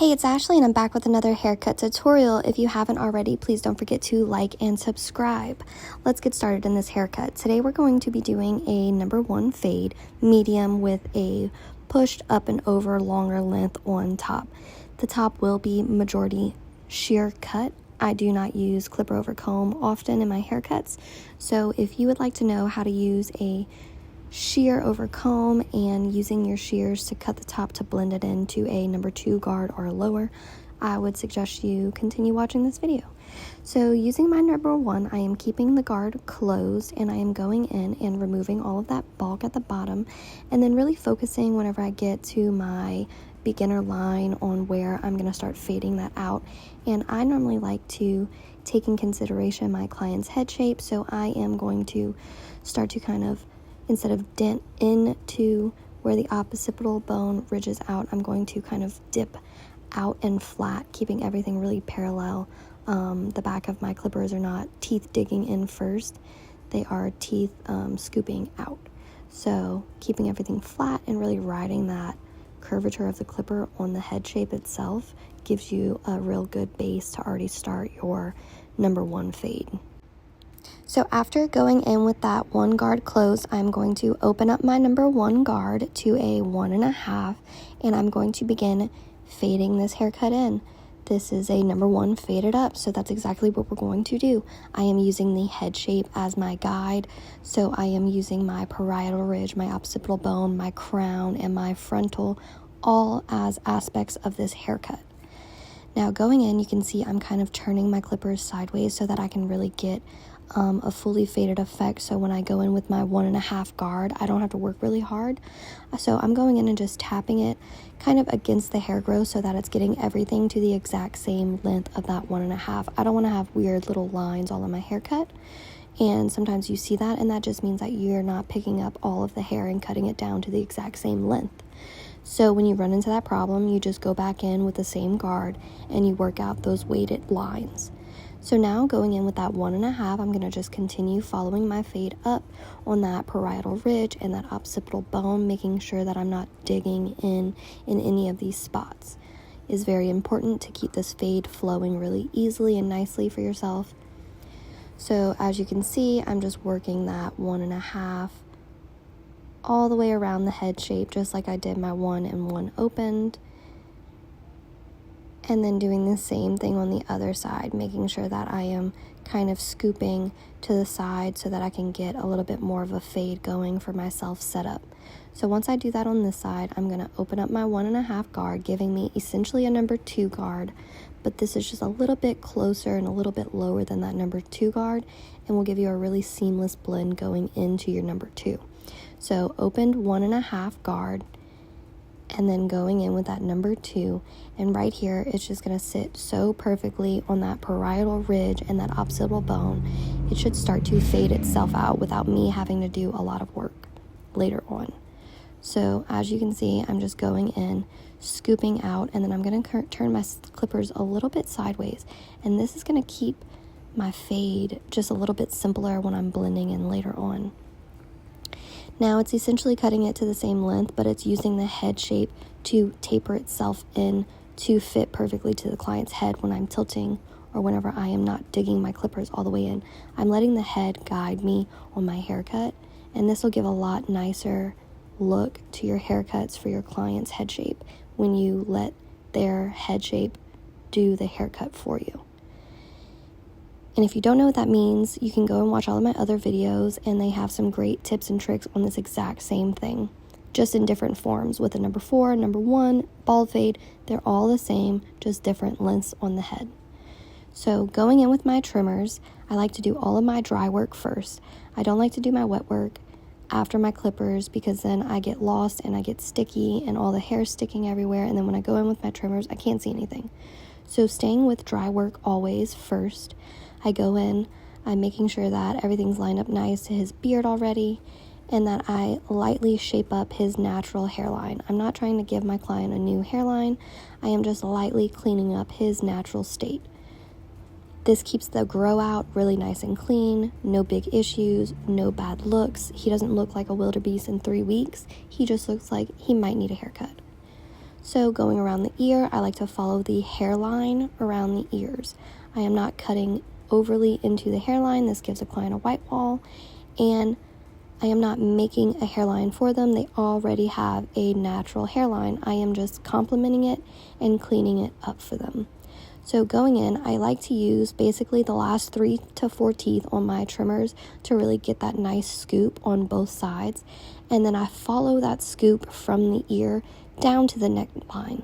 Hey, it's Ashley and I'm back with another haircut tutorial. If you haven't already, please don't forget to like and subscribe. Let's get started in this haircut. Today we're going to be doing a number 1 fade, medium with a pushed up and over longer length on top. The top will be majority shear cut. I do not use clipper over comb often in my haircuts. So if you would like to know how to use a shear over comb and using your shears to cut the top to blend it into a number 2 guard or lower, I would suggest you continue watching this video. So using my number 1, I am keeping the guard closed and I am going in and removing all of that bulk at the bottom and then really focusing whenever I get to my beginner line on where I'm going to start fading that out. And I normally like to take in consideration my client's head shape, so I am going to start to kind of, instead of dent into where the occipital bone ridges out, I'm going to kind of dip out and flat, keeping everything really parallel. The back of my clippers are not teeth digging in first, they are teeth scooping out. So keeping everything flat and really riding that curvature of the clipper on the head shape itself gives you a real good base to already start your number 1 fade. So after going in with that 1 guard closed, I'm going to open up my number 1 guard to a 1.5, and I'm going to begin fading this haircut in. This is a number 1 faded up, so that's exactly what we're going to do. I am using the head shape as my guide, so I am using my parietal ridge, my occipital bone, my crown, and my frontal, all as aspects of this haircut. Now going in, you can see I'm kind of turning my clippers sideways so that I can really get a fully faded effect. So when I go in with my 1.5 guard, I don't have to work really hard. So I'm going in and just tapping it kind of against the hair growth so that it's getting everything to the exact same length of that 1.5. I don't want to have weird little lines all in my haircut. And sometimes you see that, and that just means that you're not picking up all of the hair and cutting it down to the exact same length. So when you run into that problem, you just go back in with the same guard and you work out those weighted lines. So now going in with that 1.5, I'm going to just continue following my fade up on that parietal ridge and that occipital bone, making sure that I'm not digging in any of these spots. It is very important to keep this fade flowing really easily and nicely for yourself. So as you can see, I'm just working that 1.5 all the way around the head shape, just like I did my 1 and 1 opened. And then doing the same thing on the other side, making sure that I am kind of scooping to the side so that I can get a little bit more of a fade going for myself set up. So once I do that on this side, I'm going to open up my 1.5 guard, giving me essentially a number 2 guard, but this is just a little bit closer and a little bit lower than that number 2 guard, and will give you a really seamless blend going into your number 2. So opened 1.5 guard, and then going in with that number 2, and right here it's just going to sit so perfectly on that parietal ridge and that occipital bone. It should start to fade itself out without me having to do a lot of work later on. So as you can see, I'm just going in, scooping out, and then I'm going to turn my clippers a little bit sideways, and this is going to keep my fade just a little bit simpler when I'm blending in later on. Now it's essentially cutting it to the same length, but it's using the head shape to taper itself in to fit perfectly to the client's head when I'm tilting or whenever I am not digging my clippers all the way in. I'm letting the head guide me on my haircut, and this will give a lot nicer look to your haircuts for your client's head shape when you let their head shape do the haircut for you. And if you don't know what that means, you can go and watch all of my other videos, and they have some great tips and tricks on this exact same thing, just in different forms with a number 4, number 1, bald fade. They're all the same, just different lengths on the head. So going in with my trimmers, I like to do all of my dry work first. I don't like to do my wet work after my clippers, because then I get lost and I get sticky and all the hair sticking everywhere, and then when I go in with my trimmers, I can't see anything. So staying with dry work always first. I go in, I'm making sure that everything's lined up nice to his beard already, and that I lightly shape up his natural hairline. I'm not trying to give my client a new hairline, I am just lightly cleaning up his natural state. This keeps the grow out really nice and clean, no big issues, no bad looks. He doesn't look like a wildebeest in 3 weeks, he just looks like he might need a haircut. So going around the ear, I like to follow the hairline around the ears. I am not cutting overly into the hairline. This gives a client a white wall, and I am not making a hairline for them. They already have a natural hairline. I am just complementing it and cleaning it up for them. So going in, I like to use basically the last 3 to 4 teeth on my trimmers to really get that nice scoop on both sides. And then I follow that scoop from the ear down to the neckline.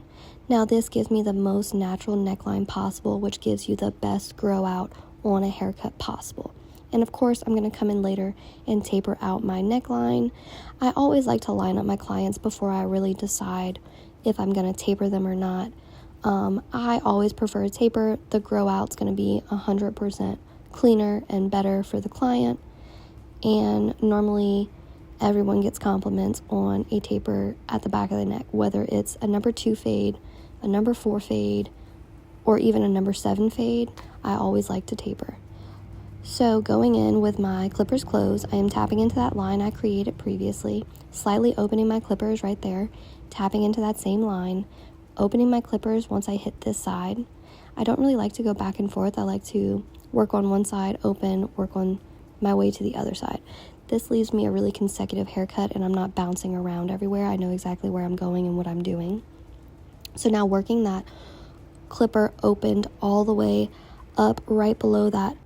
Now this gives me the most natural neckline possible, which gives you the best grow out on a haircut possible. And of course, I'm going to come in later and taper out my neckline. I always like to line up my clients before I really decide if I'm going to taper them or not. I always prefer a taper. The grow out's going to be 100% cleaner and better for the client. And normally everyone gets compliments on a taper at the back of the neck, whether it's a number 2 fade, a number 4 fade, or even a number 7 fade. I always like to taper. So going in with my clippers closed, I am tapping into that line I created previously, slightly opening my clippers right there, tapping into that same line, opening my clippers once I hit this side. I don't really like to go back and forth. I like to work on one side, open, work on my way to the other side. This leaves me a really consecutive haircut, and I'm not bouncing around everywhere. I know exactly where I'm going and what I'm doing. So now working that clipper opened all the way up right below that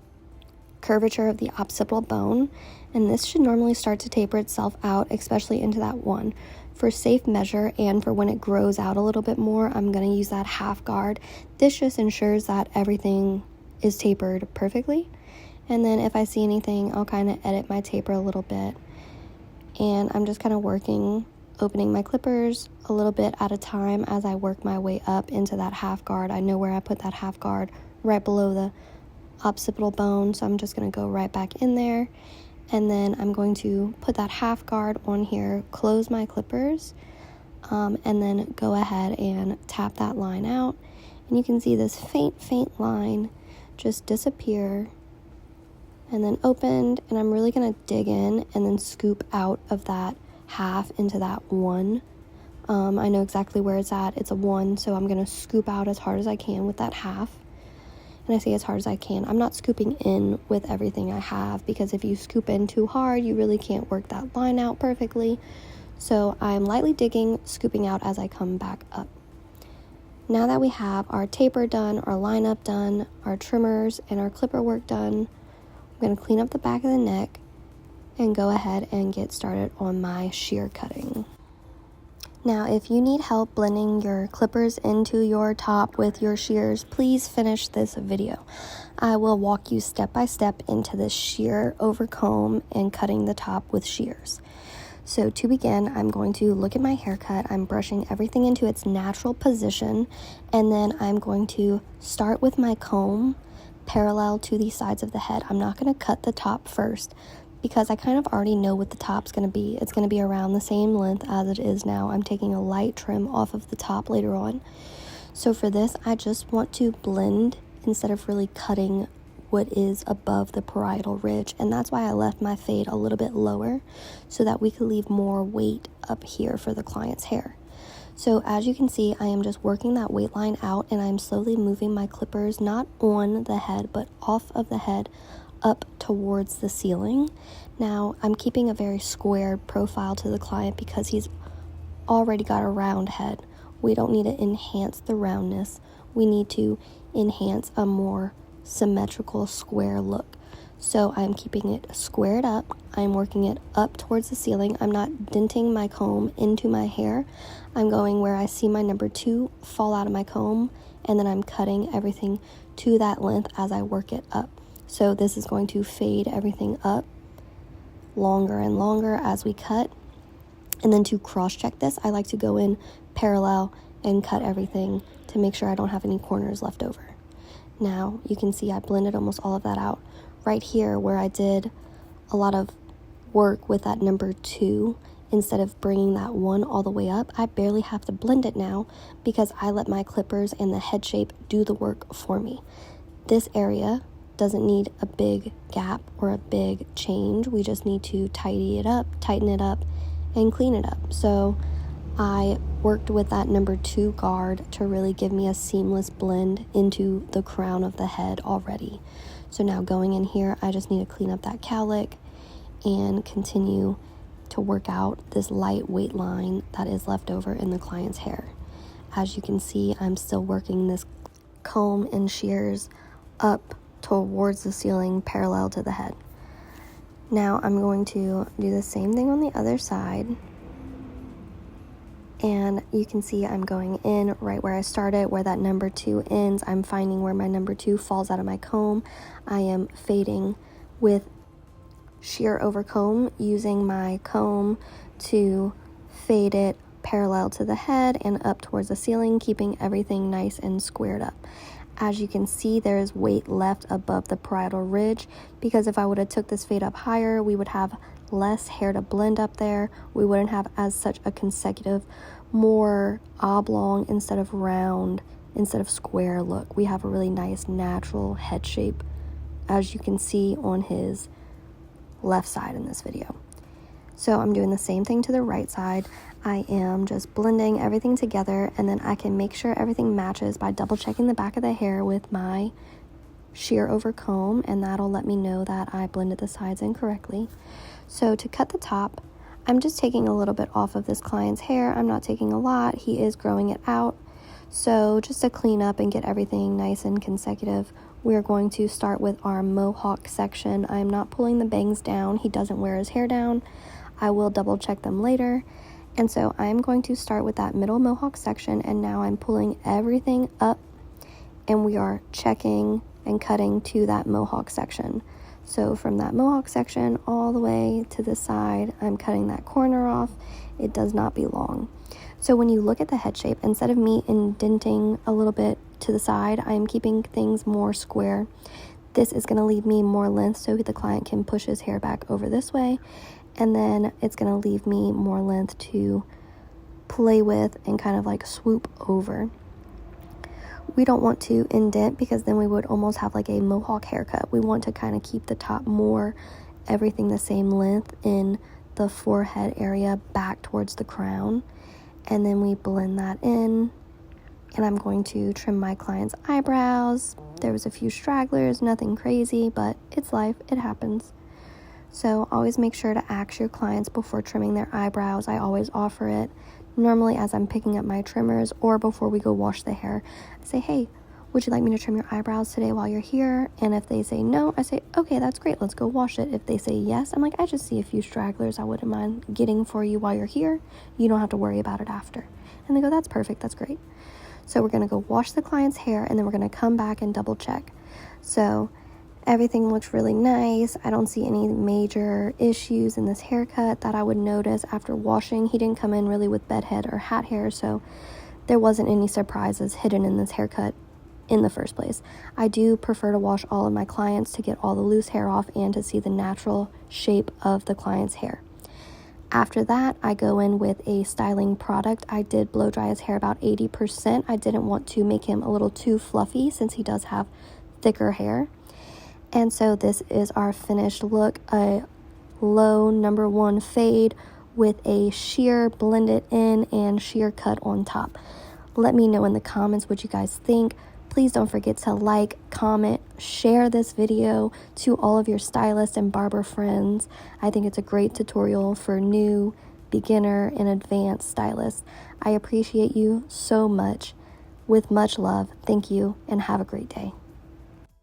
curvature of the occipital bone, and this should normally start to taper itself out, especially into that 1. For safe measure and for when it grows out a little bit more, I'm going to use that half guard. This just ensures that everything is tapered perfectly. And then if I see anything, I'll kind of edit my taper a little bit. And I'm just kind of working, opening my clippers a little bit at a time as I work my way up into that half guard. I know where I put that half guard, right below the occipital bone, so I'm just going to go right back in there. And then I'm going to put that half guard on here, close my clippers, and then go ahead and tap that line out. And you can see this faint line just disappear and then opened. And I'm really going to dig in and then scoop out of that half into that 1. I know exactly where it's at. It's a 1, so I'm going to scoop out as hard as I can with that half. And I say as hard as I can. I'm not scooping in with everything I have, because if you scoop in too hard, you really can't work that line out perfectly. So I'm lightly digging, scooping out as I come back up. Now that we have our taper done, our lineup done, our trimmers and our clipper work done, I'm going to clean up the back of the neck and go ahead and get started on my shear cutting. Now, if you need help blending your clippers into your top with your shears, please finish this video. I will walk you step by step into this shear over comb and cutting the top with shears. So to begin, I'm going to look at my haircut. I'm brushing everything into its natural position, and then I'm going to start with my comb parallel to the sides of the head. I'm not going to cut the top first, because I kind of already know what the top's going to be. It's going to be around the same length as it is now. I'm taking a light trim off of the top later on. So for this, I just want to blend instead of really cutting what is above the parietal ridge. And that's why I left my fade a little bit lower, so that we could leave more weight up here for the client's hair. So as you can see, I am just working that weight line out, and I'm slowly moving my clippers not on the head, but off of the head up towards the ceiling. Now, I'm keeping a very squared profile to the client because he's already got a round head. We don't need to enhance the roundness. We need to enhance a more symmetrical square look. So I'm keeping it squared up. I'm working it up towards the ceiling. I'm not denting my comb into my hair. I'm going where I see my number 2 fall out of my comb, and then I'm cutting everything to that length as I work it up. So this is going to fade everything up longer and longer as we cut. And then to cross-check this, I like to go in parallel and cut everything to make sure I don't have any corners left over. Now, you can see I blended almost all of that out. Right here, where I did a lot of work with that number 2, instead of bringing that 1 all the way up, I barely have to blend it now because I let my clippers and the head shape do the work for me. This area doesn't need a big gap or a big change. We just need to tidy it up, tighten it up, and clean it up. So I worked with that number 2 guard to really give me a seamless blend into the crown of the head already. So now going in here, I just need to clean up that cowlick and continue to work out this lightweight line that is left over in the client's hair. As you can see, I'm still working this comb and shears up towards the ceiling parallel to the head. Now I'm going to do the same thing on the other side. And you can see I'm going in right where I started, where that number 2 ends. I'm finding where my number 2 falls out of my comb. I am fading with shear over comb, using my comb to fade it parallel to the head and up towards the ceiling, keeping everything nice and squared up. As you can see, there is weight left above the parietal ridge, because if I would have took this fade up higher, we would have less hair to blend up there. We wouldn't have as such a consecutive, more oblong instead of round, instead of square look. We have a really nice natural head shape, as you can see on his left side in this video. So I'm doing the same thing to the right side. I am just blending everything together, and then I can make sure everything matches by double checking the back of the hair with my shear over comb, and that'll let me know that I blended the sides incorrectly. So to cut the top, I'm just taking a little bit off of this client's hair. I'm not taking a lot. He is growing it out. So just to clean up and get everything nice and consecutive, we're going to start with our mohawk section. I'm not pulling the bangs down. He doesn't wear his hair down. I will double check them later. And so I'm going to start with that middle mohawk section, and now I'm pulling everything up, and we are checking and cutting to that mohawk section. So from that mohawk section all the way to the side, I'm cutting that corner off. It does not belong. So when you look at the head shape, instead of me indenting a little bit to the side, I'm keeping things more square. This is going to leave me more length so the client can push his hair back over this way, and then it's going to leave me more length to play with and kind of like swoop over. We don't want to indent, because then we would almost have like a mohawk haircut. We want to kind of keep the top more, everything the same length in the forehead area back towards the crown. And then we blend that in, and I'm going to trim my client's eyebrows. There was a few stragglers, nothing crazy, but it's life, it happens. So always make sure to ask your clients before trimming their eyebrows. I always offer it, normally as I'm picking up my trimmers or before we go wash the hair. I say, hey, would you like me to trim your eyebrows today while you're here? And if they say no, I say, okay, that's great, let's go wash it. If they say yes, I'm like, I just see a few stragglers I wouldn't mind getting for you while you're here. You don't have to worry about it after. And they go, that's perfect, that's great. So we're going to go wash the client's hair, and then we're going to come back and double check. So everything looks really nice. I don't see any major issues in this haircut that I would notice after washing. He didn't come in really with bedhead or hat hair, so there wasn't any surprises hidden in this haircut in the first place. I do prefer to wash all of my clients to get all the loose hair off and to see the natural shape of the client's hair. After that, I go in with a styling product. I did blow dry his hair about 80%. I didn't want to make him a little too fluffy since he does have thicker hair. And so this is our finished look, a low number 1 fade with a shear blended in and shear cut on top. Let me know in the comments what you guys think. Please don't forget to like, comment, share this video to all of your stylist and barber friends. I think it's a great tutorial for new, beginner, and advanced stylists. I appreciate you so much. With much love, thank you, and have a great day.